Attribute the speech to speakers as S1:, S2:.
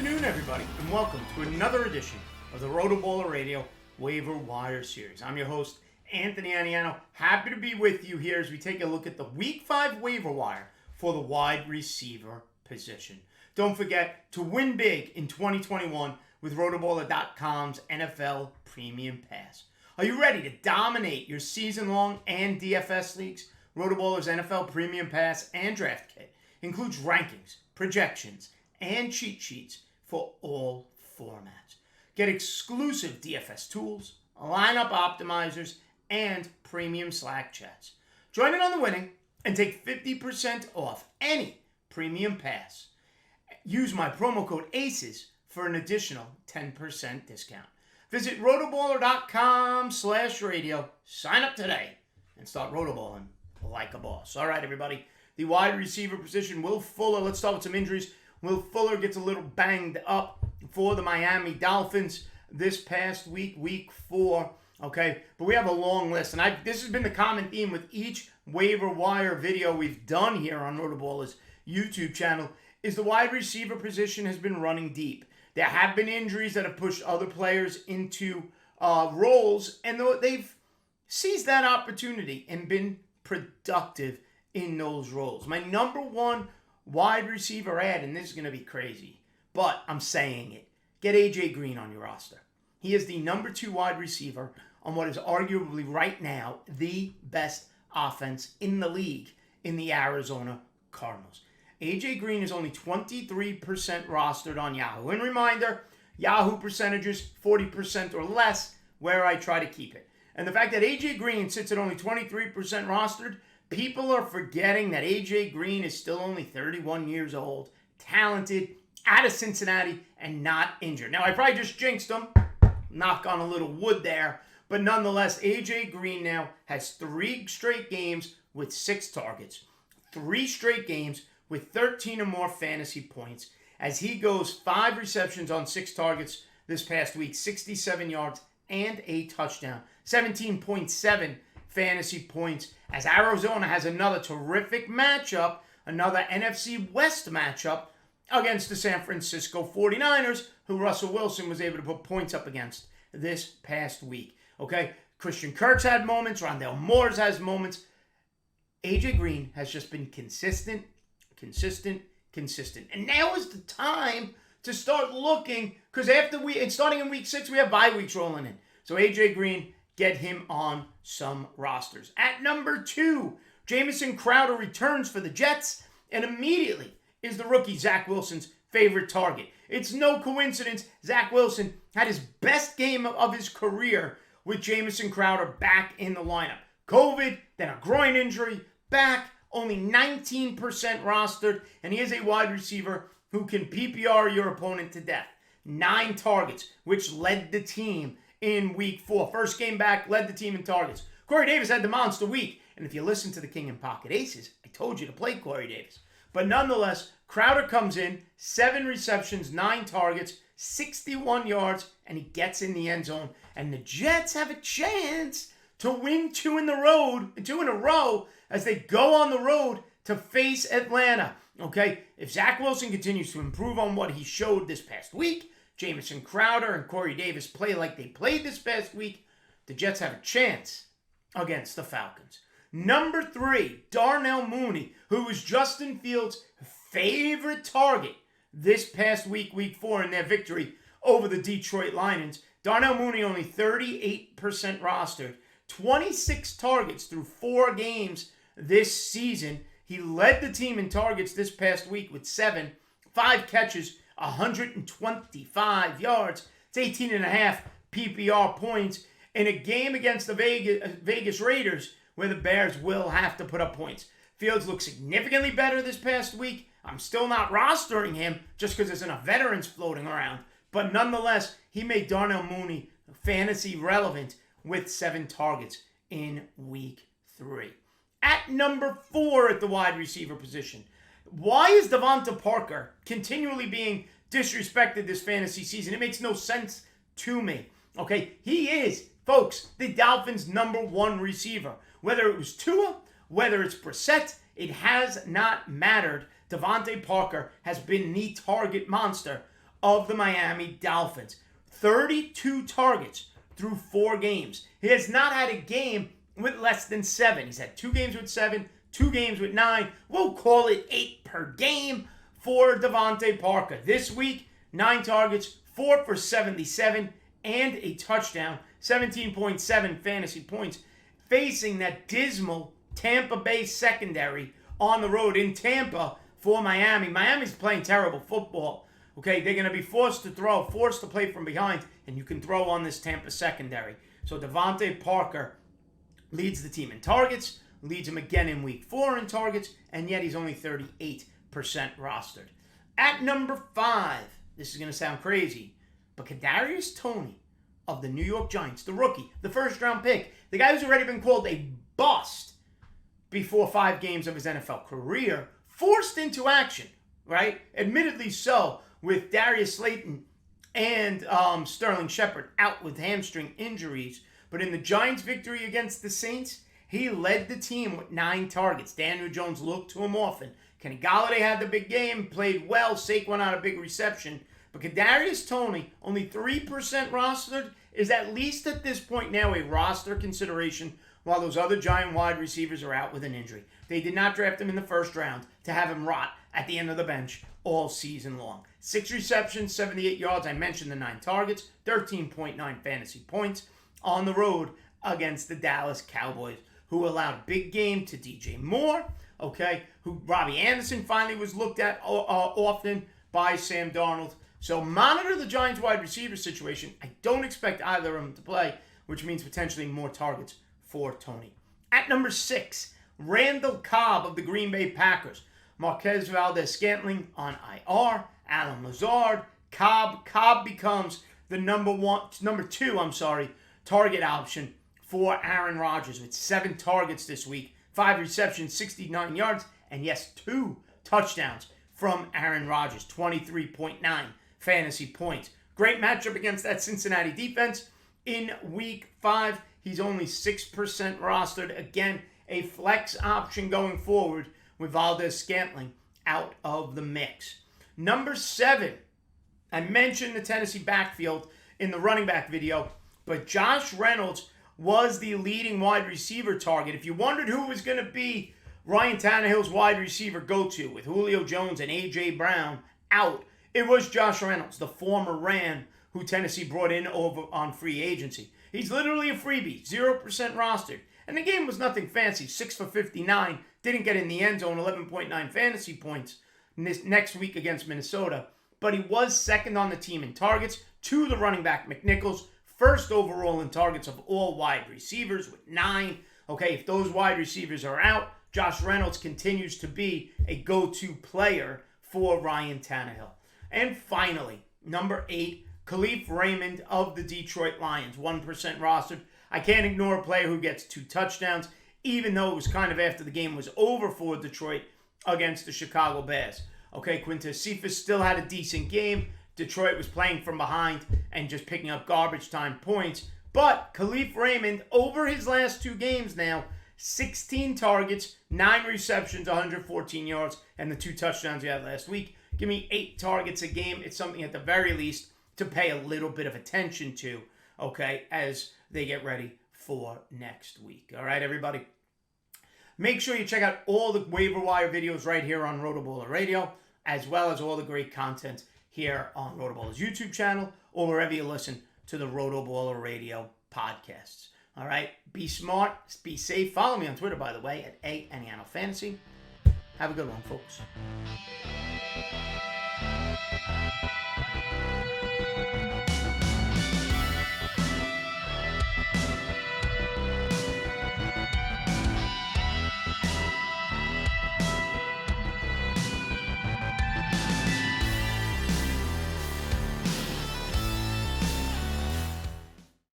S1: afternoon, everybody, and welcome to another edition of the Rotoballer Radio Waiver Wire Series. I'm your host, Anthony Aniano. Happy to be with you here as we take a look at the Week 5 waiver wire for the wide receiver position. Don't forget to win big in 2021 with Rotoballer.com's NFL Premium Pass. Are you ready to dominate your season-long and DFS leagues? Rotoballer's NFL Premium Pass and Draft Kit includes rankings, projections, and cheat sheets for all formats. Get exclusive DFS tools, lineup optimizers, and premium Slack chats. Join in on the winning and take 50% off any premium pass. Use my promo code ACES for an additional 10% discount. Visit rotoballer.com/radio. Sign up today and start rotoballing like a boss. All right, everybody. The wide receiver position, Will Fuller. Let's start with some injuries. Will Fuller gets a little banged up for the Miami Dolphins this past week, week 4. Okay, but we have a long list, and this has been the common theme with each waiver wire video we've done here on Rotoballer's YouTube channel, is the wide receiver position has been running deep. There have been injuries that have pushed other players into roles, and they've seized that opportunity and been productive in those roles. My number one wide receiver ad, and this is going to be crazy, but I'm saying it. Get A.J. Green on your roster. He is the number 2 wide receiver on what is arguably right now the best offense in the league in the Arizona Cardinals. A.J. Green is only 23% rostered on Yahoo. And reminder, Yahoo percentages 40% or less where I try to keep it. And the fact that A.J. Green sits at only 23% rostered, people are forgetting that A.J. Green is still only 31 years old, talented, out of Cincinnati, and not injured. Now, I probably just jinxed him. Knock on a little wood there. But nonetheless, A.J. Green now has 3 straight games with 6 targets. 3 straight games with 13 or more fantasy points as he goes 5 receptions on 6 targets this past week, 67 yards and a touchdown. 17.7 fantasy points as Arizona has another terrific matchup, another NFC West matchup against the San Francisco 49ers, who Russell Wilson was able to put points up against this past week. Okay, Christian Kirk's had moments, Rondale Moore's has moments. A.J. Green has just been consistent. And now is the time to start looking, because starting in week 6, we have bye weeks rolling in. So A.J. Green, get him on some rosters. At number 2, Jamison Crowder returns for the Jets and immediately is the rookie Zach Wilson's favorite target. It's no coincidence Zach Wilson had his best game of his career with Jamison Crowder back in the lineup. COVID, then a groin injury, back, only 19% rostered, and he is a wide receiver who can PPR your opponent to death. 9 targets, which led the team in week 4. First game back, led the team in targets. Corey Davis had the monster week. And if you listen to the King and Pocket Aces, I told you to play Corey Davis. But nonetheless, Crowder comes in, 7 receptions, 9 targets, 61 yards, and he gets in the end zone. And the Jets have a chance to win 2 in a row as they go on the road to face Atlanta. Okay, if Zach Wilson continues to improve on what he showed this past week, Jamison Crowder and Corey Davis play like they played this past week, the Jets have a chance against the Falcons. Number 3, Darnell Mooney, who was Justin Fields' favorite target this past week, week 4, in their victory over the Detroit Lions. Darnell Mooney only 38% rostered, 26 targets through 4 games this season. He led the team in targets this past week with 7, 5 catches, 125 yards. It's 18.5 PPR points in a game against the Vegas Raiders where the Bears will have to put up points. Fields looks significantly better this past week. I'm still not rostering him just because there's enough veterans floating around. But nonetheless, he made Darnell Mooney fantasy relevant with 7 targets in week 3. At number 4 at the wide receiver position, why is Devonta Parker continually being disrespected this fantasy season? It makes no sense to me. Okay, he is, folks, the Dolphins' number 1 receiver. Whether it was Tua, whether it's Brissett, it has not mattered. Devonta Parker has been the target monster of the Miami Dolphins. 32 targets through 4 games. He has not had a game with less than 7. He's had 2 games with 7, 2 games with 9. We'll call it 8 per game for Devontae Parker. This week, 9 targets, 4 for 77, and a touchdown. 17.7 fantasy points. Facing that dismal Tampa Bay secondary on the road in Tampa for Miami. Miami's playing terrible football. Okay, they're going to be forced to throw, forced to play from behind, and you can throw on this Tampa secondary. So Devontae Parker leads the team in targets, leads him again in week 4 in targets, and yet he's only 38% rostered. At number 5, this is going to sound crazy, but Kadarius Toney of the New York Giants, the rookie, the first-round pick, the guy who's already been called a bust before 5 games of his NFL career, forced into action, right? Admittedly so, with Darius Slayton and Sterling Shepard out with hamstring injuries. But in the Giants' victory against the Saints, he led the team with 9 targets. Daniel Jones looked to him often. Kenny Golladay had the big game, played well. Saquon had a big reception. But Kadarius Toney, only 3% rostered, is at least at this point now a roster consideration while those other Giant wide receivers are out with an injury. They did not draft him in the first round to have him rot at the end of the bench all season long. 6 receptions, 78 yards. I mentioned the 9 targets, 13.9 fantasy points on the road against the Dallas Cowboys, who allowed a big game to DJ Moore, okay, who Robbie Anderson finally was looked at often by Sam Darnold. So monitor the Giants wide receiver situation. I don't expect either of them to play, which means potentially more targets for Toney. At number 6, Randall Cobb of the Green Bay Packers. Marquez Valdez-Scantling on IR. Alan Lazard. Cobb becomes the number 2 target option for Aaron Rodgers with 7 targets this week, 5 receptions, 69 yards, and yes, 2 touchdowns from Aaron Rodgers, 23.9 fantasy points. Great matchup against that Cincinnati defense. In week 5, he's only 6% rostered. Again, a flex option going forward with Valdez-Scantling out of the mix. Number 7, I mentioned the Tennessee backfield in the running back video, but Josh Reynolds was the leading wide receiver target. If you wondered who was going to be Ryan Tannehill's wide receiver go-to with Julio Jones and A.J. Brown out, it was Josh Reynolds, the former Ram who Tennessee brought in over on free agency. He's literally a freebie, 0% rostered. And the game was nothing fancy, 6 for 59, didn't get in the end zone, 11.9 fantasy points next week against Minnesota. But he was second on the team in targets to the running back McNichols, first overall in targets of all wide receivers with 9. Okay, if those wide receivers are out, Josh Reynolds continues to be a go-to player for Ryan Tannehill. And finally, number 8, Khalif Raymond of the Detroit Lions, 1% rostered. I can't ignore a player who gets 2 touchdowns, even though it was kind of after the game was over for Detroit against the Chicago Bears. Okay, Quintez Cephas still had a decent game. Detroit was playing from behind and just picking up garbage time points. But Khalif Raymond, over his last 2 games now, 16 targets, 9 receptions, 114 yards, and the 2 touchdowns he had last week. Give me 8 targets a game. It's something at the very least to pay a little bit of attention to, okay, as they get ready for next week. All right, everybody? Make sure you check out all the waiver wire videos right here on Rotoballer Radio, as well as all the great content here on Rotoballer's YouTube channel or wherever you listen to the Rotoballer Radio podcasts. All right? Be smart. Be safe. Follow me on Twitter, by the way, at @Aniano Fantasy. Have a good one, folks.